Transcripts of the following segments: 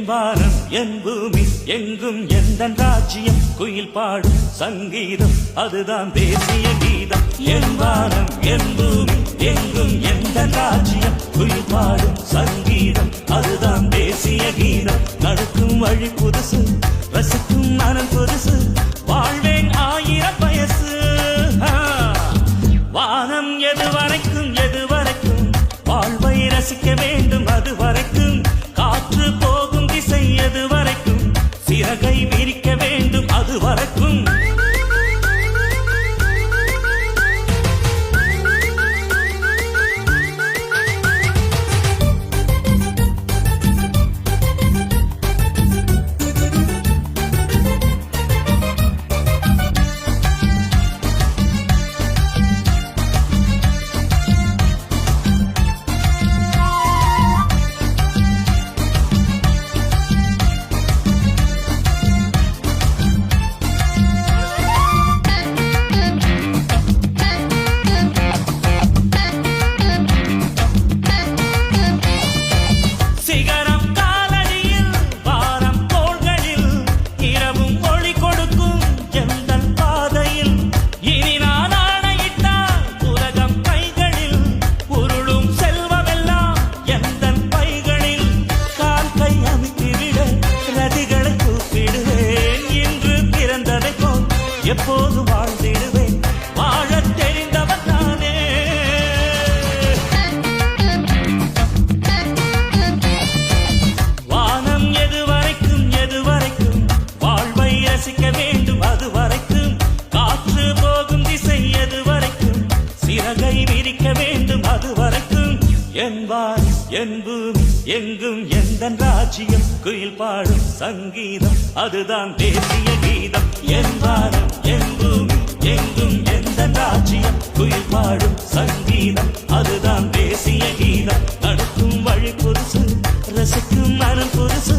வானம் என் பூமி எங்கும் எந்தன் ராஜ்யம் குயில் பாடும் சங்கீதம் அதுதான் தேசிய கீதம் என் வானம் என் பூமி எங்கும் எந்தன் ராஜ்யம் குயில் பாடும் சங்கீதம் அதுதான் தேசிய கீதம் நடக்கும் வழி புதுசு ரசிக்கும் மனம் புதுசு வாழ்வேன் 1000 வயசு வானம் எதுவரைக்கும் வாழ்வை ரசிக்க வேண்டும் அது வரைக்கும் காற்று போகும் திசை எதுவரைக்கும் சிறகை விரிக்க வேண்டும் அது வரைக்கும் எப்போது வாழ்ந்திடுவேன் வாழத் தெரிந்தவன் நானே வானம் எதுவரைக்கும் வாழ்வை ரசிக்க வேண்டும் அது வரைக்கும் காற்று போகும் திசை எதுவரைக்கும் சிறகை விரிக்க வேண்டும் அது வரைக்கும் என் வான் என் பூமி எங்கும் எந்தன் ராஜ்யம் குயில் பாடும் சங்கீதம் அதுதான் தேசிய கீதம் என் வானம் என் பூமி எங்கும் எந்தன் ராஜ்யம் குயில் பாடும் சங்கீதம் அதுதான் தேசிய கீதம் நடக்கும் வழி புதுசு ரசிக்கும் மனம் புதுசு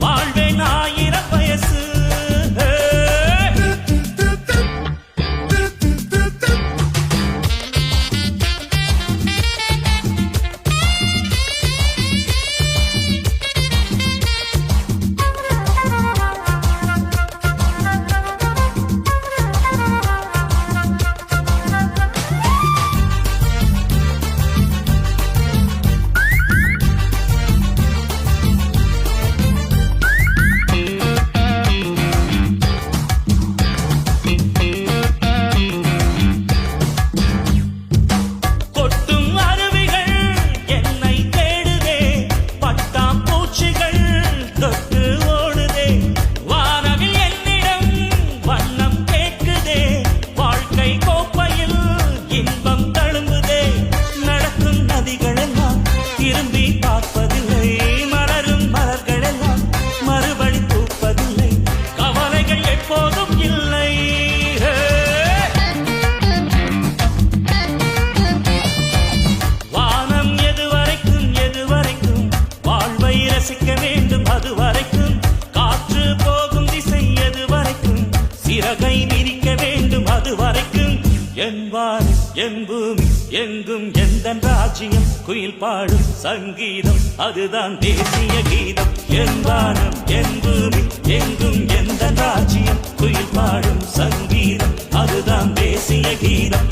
வாழ்வேன் 1000 வயசு ரசிக்க வேண்டும் அது வரைக்கும் காற்று போகும் திசை எது வரைக்கும் சிறகை விரிக்க வேண்டும் அது வரைக்கும் என் வானம் என் பூமி எங்கும் எந்தன் ராஜ்யம் குயில் பாடும் சங்கீதம் அதுதான் தேசிய கீதம் என் வானம் என் பூமி எங்கும் எந்தன் ராஜ்யம் குயில் பாடும் சங்கீதம் அதுதான் தேசிய கீதம்